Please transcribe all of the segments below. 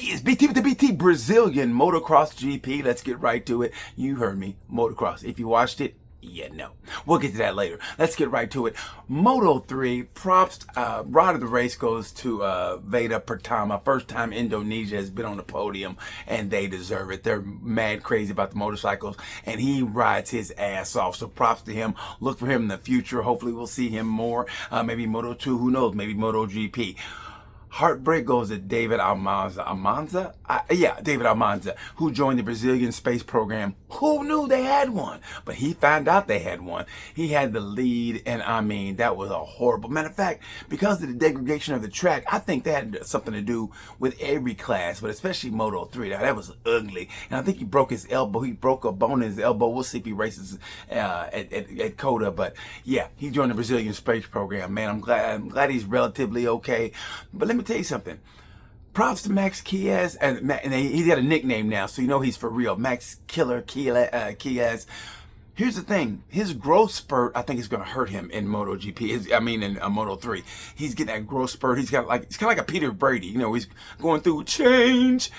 It's BT with the BT Brazilian Motocross GP. Let's get right to it. You heard me, motocross. If you watched it, yeah, no. We'll get to that later. Let's get right to it. Moto 3, props, ride of the race goes to Veda Pertama. First time Indonesia has been on the podium, and they deserve it. They're mad crazy about the motorcycles, and he rides his ass off. So props to him. Look for him in the future. Hopefully we'll see him more. Maybe Moto 2, who knows? Maybe Moto GP. Heartbreak goes to David Almanza? David Almanza, who joined the Brazilian space program. Who knew they had one? But he found out they had one. He had the lead, and I mean, that was a horrible. Matter of fact, because of the degradation of the track, I think that had something to do with every class, but especially Moto 3. Now, that was ugly. And I think he broke his elbow. He broke a bone in his elbow. We'll see if he races at COTA. But yeah, he joined the Brazilian space program. Man, I'm glad he's relatively okay. But let me tell you something. Props to Max Chiaz, and he's got a nickname now, so you know he's for real. Max Killer Chiaz. Here's the thing: his growth spurt, I think, is going to hurt him in MotoGP. In Moto 3, he's getting that growth spurt. It's kind of like a Peter Brady. You know, he's going through change.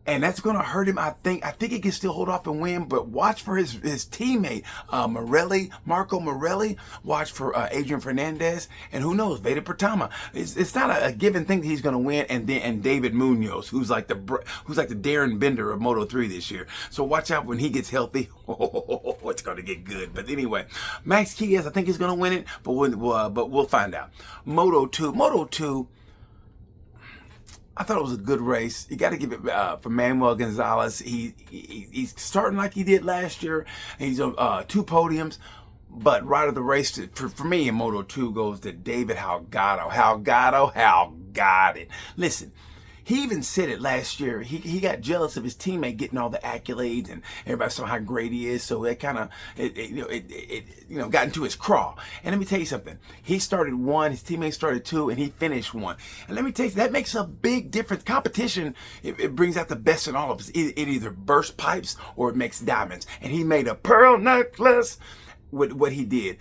And that's going to hurt him, I think. I think he can still hold off and win, but watch for his teammate, Marco Morelli. Watch for Adrian Fernandez. And who knows, Veda Pertama. It's not a given thing that he's going to win. And David Munoz, who's like the Darren Bender of Moto 3 this year. So watch out when he gets healthy. Oh, it's going to get good. But anyway, Max Chiaz, I think he's going to win it, but we'll find out. Moto 2. I thought it was a good race. You got to give it for Manuel Gonzalez. He's starting like he did last year. He's on 2 podiums. But right of the race for me in Moto 2 goes to David Holgado. How got it. Listen, he even said it last year. He got jealous of his teammate getting all the accolades, and everybody saw how great he is. So that kind of got into his craw. And let me tell you something. He started 1, his teammate started 2, and he finished 1. And let me tell you, that makes a big difference. Competition, it brings out the best in all of us. It either bursts pipes or it makes diamonds. And he made a pearl necklace with what he did.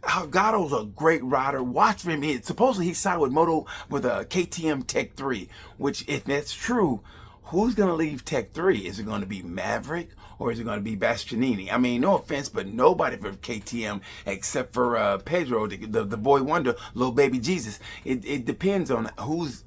Holgado's a great rider. Watch for him. Supposedly he signed with KTM Tech 3, which, if that's true, who's going to leave Tech 3? Is it going to be Maverick or is it going to be Bastianini? I mean, no offense, but nobody for KTM except for Pedro, the boy wonder, little baby Jesus. It depends on who's.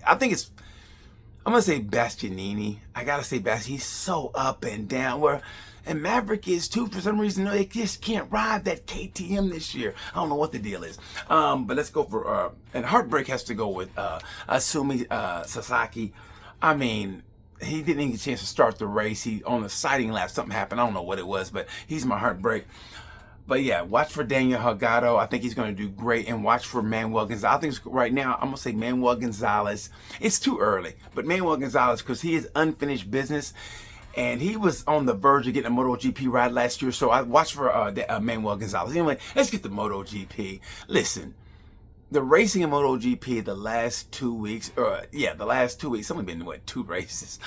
I'm going to say Bastianini. I got to say Bastianini. He's so up and down. And Maverick is too, for some reason. No, they just can't ride that KTM this year. I don't know what the deal is. But let's go for, and Heartbreak has to go with Asumi Sasaki. I mean, he didn't even get a chance to start the race. He, on the sighting lap, something happened. I don't know what it was, but he's my Heartbreak. But yeah, watch for Daniel Holgado. I think he's going to do great. And watch for Manuel Gonzalez. I think right now, I'm going to say Manuel Gonzalez. It's too early. But Manuel Gonzalez, because he is unfinished business. And he was on the verge of getting a MotoGP ride last year. So I watched for Manuel Gonzalez. Anyway, let's get to MotoGP. Listen, the racing in MotoGP the last 2 weeks, it's only been, 2 races.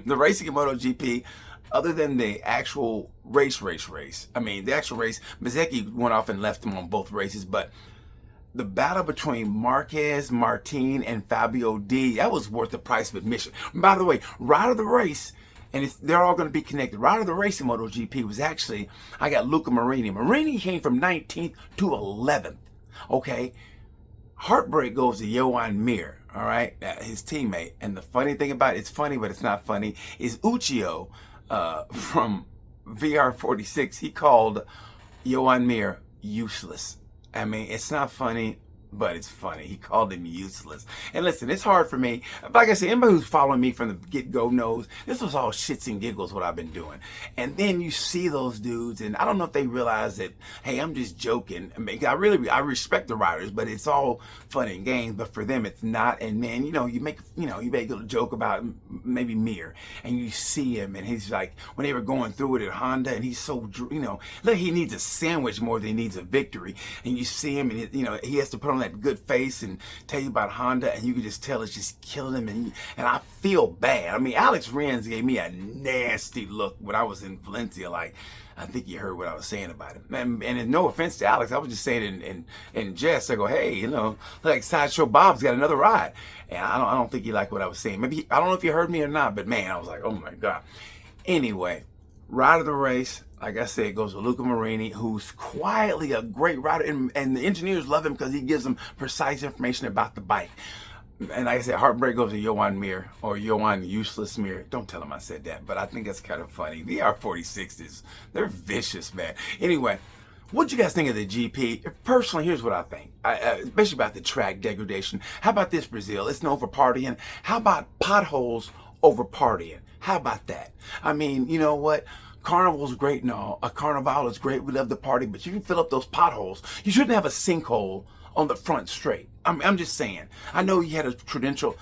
The racing in MotoGP, other than the actual race. I mean, the actual race, Bezzecchi went off and left him on both races, but the battle between Marquez, Martin, and Fabio D, that was worth the price of admission. And by the way, right of the race, and they're all going to be connected. Right of the race in MotoGP was actually, I got Luca Marini. Marini came from 19th to 11th. Okay. Heartbreak goes to Johan Mir. All right. His teammate. And the funny thing about it, it's funny, but it's not funny, is Uccio from VR46. He called Johan Mir useless. I mean, it's not funny, but it's funny. He called him useless. And listen, it's hard for me. Like I said, anybody who's following me from the get-go knows this was all shits and giggles what I've been doing. And then you see those dudes, and I don't know if they realize that, hey, I'm just joking. I mean, I respect the riders, but it's all fun and games. But for them, it's not. And man, you make a joke about maybe Mir, and you see him, and he's like, when they were going through it at Honda, and he's so, look, he needs a sandwich more than he needs a victory. And you see him, and he has to put on that good face and tell you about Honda, and you can just tell it's just killing him, and I feel bad. I mean, Alex Rins gave me a nasty look when I was in Valencia. Like, I think you heard what I was saying about him. And no offense to Alex, I was just saying in jest. I go, hey, you know, like Sideshow Bob's got another ride, and I don't think he liked what I was saying. Maybe I don't know if you heard me or not, but man, I was like, oh my god. Anyway, ride of the race, like I said, goes to Luca Marini, who's quietly a great rider, and the engineers love him because he gives them precise information about the bike. And like I said, heartbreak goes to Johan Mir, or Johan Useless Mir. Don't tell him I said that, but I think that's kind of funny. VR46s, they're vicious, man. Anyway, what you guys think of the GP? Personally, here's what I think, especially about the track degradation. How about this, Brazil? It's known for partying. How about potholes over partying? How about that? I mean, you know what? Carnival's great and all. A carnival is great. We love the party, but you can fill up those potholes. You shouldn't have a sinkhole on the front straight. I'm just saying. I know you had a torrential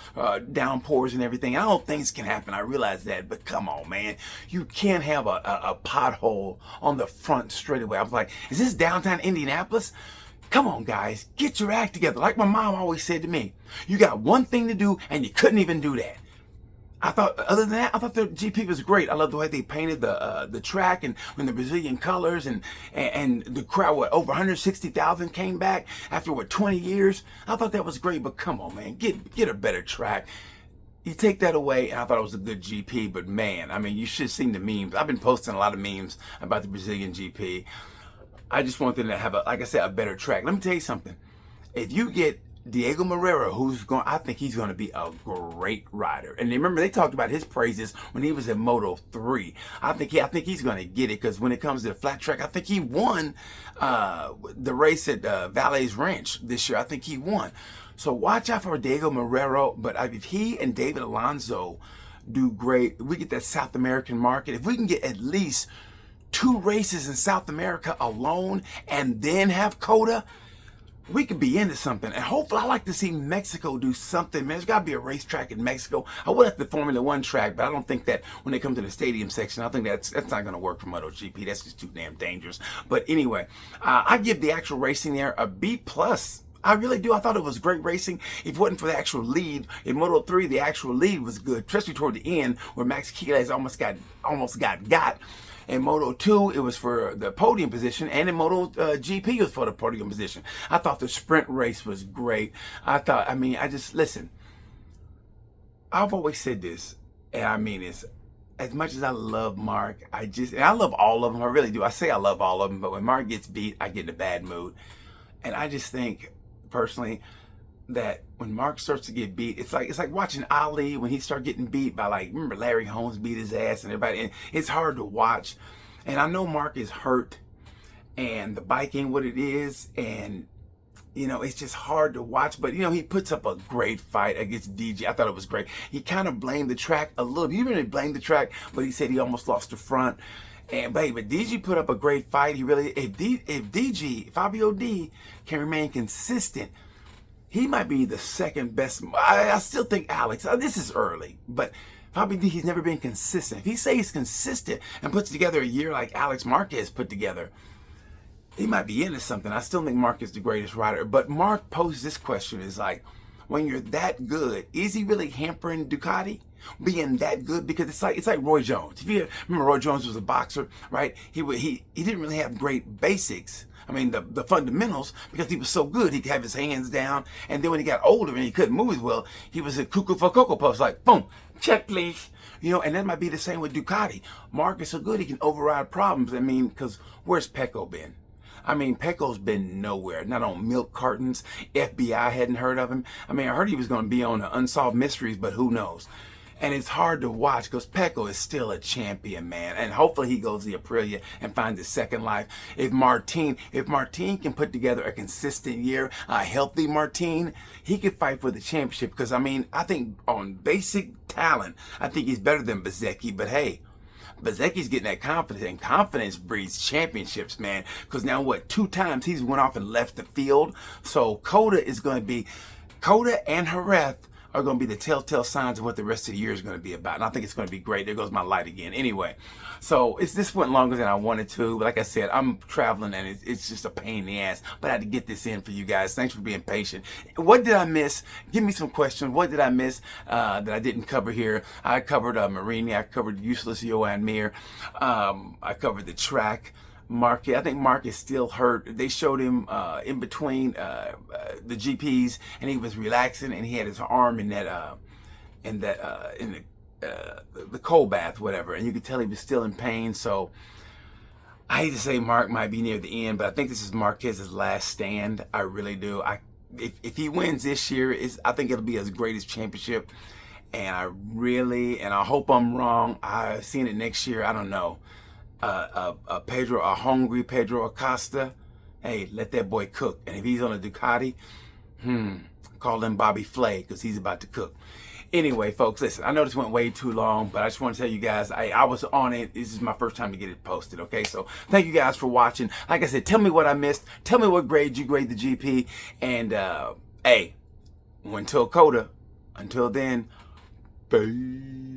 downpours and everything. I know things can happen. I realize that, but come on, man. You can't have a pothole on the front straightaway. I was like, is this downtown Indianapolis? Come on, guys, get your act together. Like my mom always said to me, you got one thing to do and you couldn't even do that. I thought, other than that, I thought the GP was great. I love the way they painted the track and when the Brazilian colors and the crowd, over 160,000 came back after 20 years. I thought that was great, but come on, man, get a better track. You take that away, and I thought it was a good GP, but man, I mean, you should have seen the memes. I've been posting a lot of memes about the Brazilian GP. I just want them to have, like I said, a better track. Let me tell you something. If you get Diego Moreira, I think he's going to be a great rider. And remember, they talked about his praises when he was in Moto 3. I think he's going to get it, because when it comes to the flat track, I think he won the race at Valles Ranch this year. I think he won. So watch out for Diego Moreira. But if he and David Alonso do great, we get that South American market. If we can get at least 2 races in South America alone and then have COTA, we could be into something. And hopefully, I like to see Mexico do something, man. There's got to be a racetrack in Mexico. I would have the Formula One track, but I don't think that when they come to the stadium section, I think that's not going to work for MotoGP. That's just too damn dangerous. But anyway, I give the actual racing there a B+. I really do. I thought it was great racing. If it wasn't for the actual lead in Moto 3, the actual lead was good, especially toward the end where Max Quiles almost got. In Moto 2, it was for the podium position, and in Moto GP, it was for the podium position. I thought the sprint race was great. Listen, I've always said this, and I mean this. As much as I love Mark, and I love all of them. I really do. I say I love all of them, but when Mark gets beat, I get in a bad mood. And I just think, personally, that when Mark starts to get beat, it's like watching Ali when he started getting beat by, like, remember Larry Holmes beat his ass and everybody, and it's hard to watch. And I know Mark is hurt and the bike ain't what it is, and you know, it's just hard to watch, but you know, he puts up a great fight against DG. I thought it was great. He kind of blamed the track a little. He didn't really blame the track, but he said he almost lost the front. But DG put up a great fight. He really, if Fabio D can remain consistent, he might be the second best. I still think Alex, this is early, but Fabio D, he's never been consistent. If he stays consistent and puts together a year like Alex Marquez put together, he might be into something. I still think Mark is the greatest rider. But Mark posed this question, is like, when you're that good, is he really hampering Ducati being that good? Because it's like Roy Jones. If you remember, Roy Jones was a boxer, right? He didn't really have great basics. I mean, the fundamentals, because he was so good, he could have his hands down. And then when he got older and he couldn't move as well, he was a cuckoo for Cocoa Puffs, like, boom, check, please. You know, and that might be the same with Ducati. Mark is so good, he can override problems. I mean, because where's Pecco been? I mean, Pecco's been nowhere, not on milk cartons. FBI hadn't heard of him. I mean, I heard he was going to be on Unsolved Mysteries, but who knows? And it's hard to watch because Pecco is still a champion, man. And hopefully he goes to Aprilia and finds his second life. If Martin can put together a consistent year, a healthy Martin, he could fight for the championship. Because, I mean, I think on basic talent, I think he's better than Bezzecchi. But hey, Bezzecchi's getting that confidence, and confidence breeds championships, man. Because now, 2 times he's went off and left the field. So COTA is going to be, COTA and Jerez are going to be the telltale signs of what the rest of the year is going to be about. And I think it's going to be great. There goes my light again. Anyway, so this went longer than I wanted to. But like I said, I'm traveling and it's just a pain in the ass. But I had to get this in for you guys. Thanks for being patient. What did I miss? Give me some questions. What did I miss that I didn't cover here? I covered Marini. I covered Useless Joan Mir. I covered the track. Mark, I think Mark is still hurt. They showed him in between the GPs, and he was relaxing, and he had his arm in the cold bath, whatever, and you could tell he was still in pain. So I hate to say Mark might be near the end, but I think this is Marquez's last stand. I really do. If he wins this year, I think it'll be his greatest championship, and I hope I'm wrong. I've seen it next year. I don't know. A hungry Pedro Acosta, hey, let that boy cook. And if he's on a Ducati, call him Bobby Flay, because he's about to cook. Anyway, folks, listen, I know this went way too long, but I just want to tell you guys, I was on it. This is my first time to get it posted, okay? So thank you guys for watching. Like I said, tell me what I missed. Tell me what grade you grade the GP. And, hey, until COTA, until then, bye.